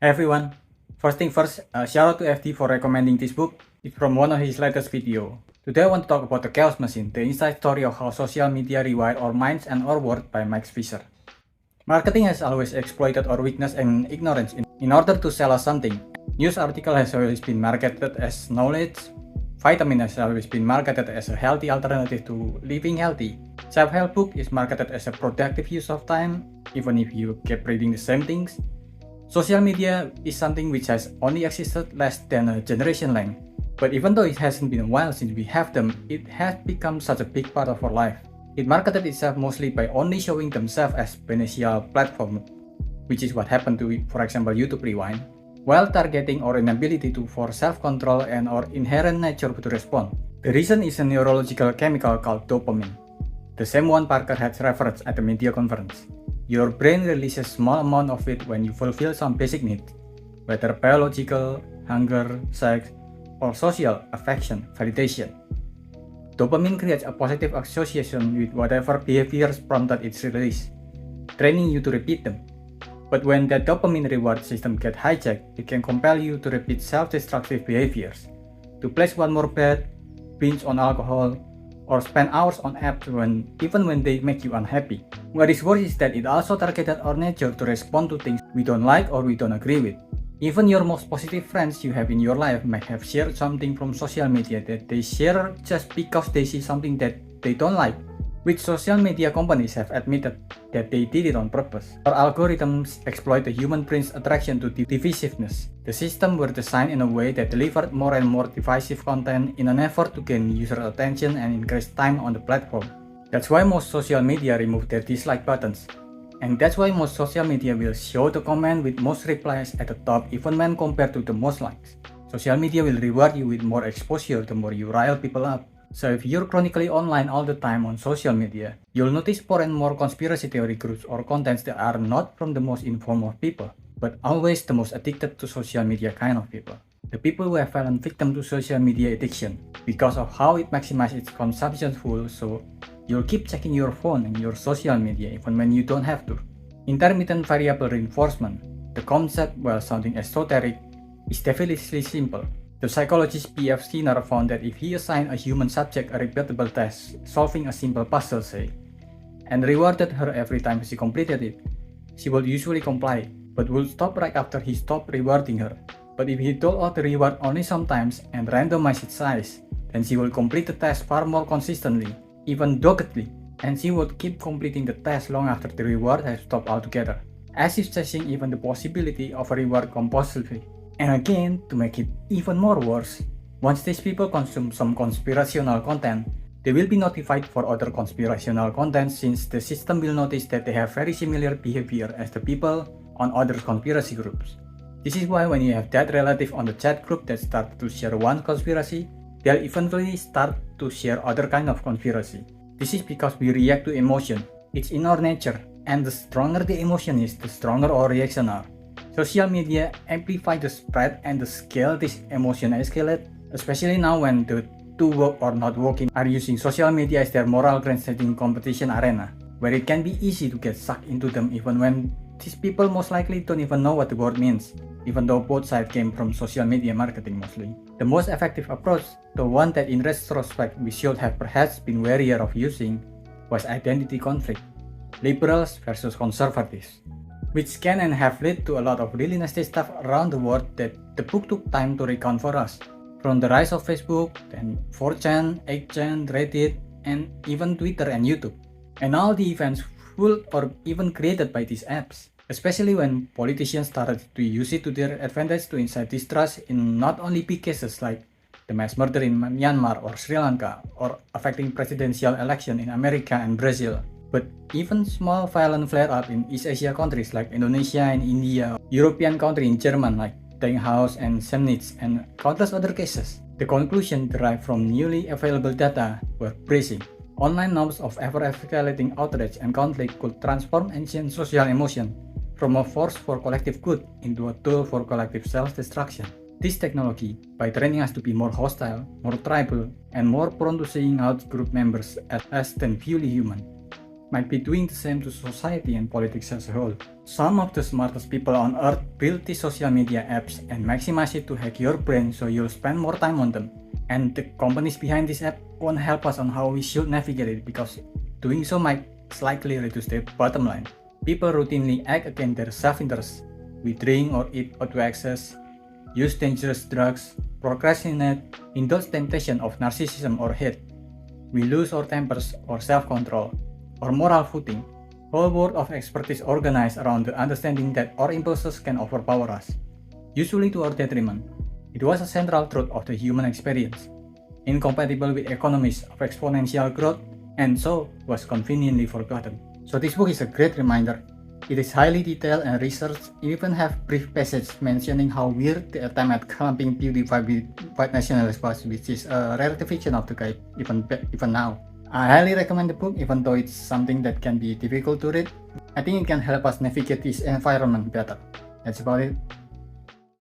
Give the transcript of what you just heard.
Hey everyone, first thing first, shout out to FD for recommending this book. It's from one of his latest videos. Today I want to talk about The Chaos Machine, the inside story of how social media rewire our minds and our world by Max Fisher. Marketing has always exploited our weakness and ignorance in order to sell us something. News article has always been marketed as knowledge. Vitamin has always been marketed as a healthy alternative to living healthy. Self-help book is marketed as a productive use of time, even if you keep reading the same things. Social media is something which has only existed less than a generation length. But even though it hasn't been a while since we have them, it has become such a big part of our life. It marketed itself mostly by only showing themselves as beneficial platform, which is what happened to, for example, YouTube Rewind, while targeting our inability for self-control and our inherent nature to respond. The reason is a neurological chemical called dopamine, the same one Parker had referenced at the media conference. Your brain releases small amount of it when you fulfill some basic needs, whether biological, hunger, sex, or social, affection, validation. Dopamine creates a positive association with whatever behaviors prompted its release, training you to repeat them. But when that dopamine reward system gets hijacked, it can compel you to repeat self-destructive behaviors, to place one more bet, binge on alcohol, or spend hours on apps even when they make you unhappy. What is worse is that it also targeted our nature to respond to things we don't like or we don't agree with. Even your most positive friends you have in your life might have shared something from social media that they share just because they see something that they don't like, which social media companies have admitted that they did it on purpose. Our algorithms exploit the human brain's attraction to divisiveness. The system were designed in a way that delivered more and more divisive content in an effort to gain user attention and increase time on the platform. That's why most social media remove their dislike buttons. And that's why most social media will show the comment with most replies at the top even when compared to the most likes. Social media will reward you with more exposure the more you rile people up. So if you're chronically online all the time on social media, you'll notice more and more conspiracy theory groups or contents that are not from the most informed of people, but always the most addicted to social media kind of people. The people who have fallen victim to social media addiction because of how it maximizes its consumption full, so you'll keep checking your phone and your social media even when you don't have to. Intermittent variable reinforcement, the concept, while sounding esoteric, is devilishly simple. The psychologist P.F. Skinner found that if he assigned a human subject a repeatable task, solving a simple puzzle say, and rewarded her every time she completed it, she would usually comply, but would stop right after he stopped rewarding her. But if he doled out the reward only sometimes and randomized its size, then she will complete the task far more consistently, even doggedly, and she would keep completing the task long after the reward has stopped altogether, as if chasing even the possibility of a reward compulsively. And again, to make it even more worse, once these people consume some conspirational content, they will be notified for other conspirational content since the system will notice that they have very similar behavior as the people on other conspiracy groups. This is why when you have that relative on the chat group that started to share one conspiracy, they'll eventually start to share other kind of conspiracy. This is because we react to emotion. It's in our nature, and the stronger the emotion is, the stronger our reaction are. Social media amplify the spread and the scale this emotion escalate, especially now when the too woke or not woke are using social media as their moral grand-setting competition arena, where it can be easy to get sucked into them even when these people most likely don't even know what the word means, even though both sides came from social media marketing mostly. The most effective approach, the one that in retrospect we should have perhaps been warier of using, was identity conflict, liberals versus conservatives, which can and have led to a lot of really nasty stuff around the world that the book took time to recount for us. From the rise of Facebook, then 4chan, 8chan, Reddit, and even Twitter and YouTube. And all the events fueled or even created by these apps, especially when politicians started to use it to their advantage to incite distrust in not only big cases like the mass murder in Myanmar or Sri Lanka, or affecting presidential election in America and Brazil, but even small violent flare-up in East Asia countries like Indonesia and India, European country in Germany like House and Chemnitz, and countless other cases. The conclusion derived from newly available data were bracing. Online norms of ever-escalating outrage and conflict could transform ancient social emotion from a force for collective good into a tool for collective self-destruction. This technology, by training us to be more hostile, more tribal, and more prone to seeing out group members as less than purely human, might be doing the same to society and politics as a whole. Some of the smartest people on earth build these social media apps and maximize it to hack your brain so you'll spend more time on them. And the companies behind this app won't help us on how we should navigate it because doing so might slightly reduce their bottom line. People routinely act against their self-interest. We drink or eat out to excess, use dangerous drugs, procrastinate, indulge temptation of narcissism or hate. We lose our tempers or self-control, or moral footing. Whole world of expertise organized around the understanding that our impulses can overpower us, usually to our detriment. It was a central truth of the human experience, incompatible with economies of exponential growth, and so was conveniently forgotten. So this book is a great reminder. It is highly detailed and researched. It even have brief passages mentioning how weird the attempt at clumping PewDiePie with white nationalists was, which is a rare fiction of the guy even now. I highly recommend the book, even though it's something that can be difficult to read. I think it can help us navigate this environment better. That's about it.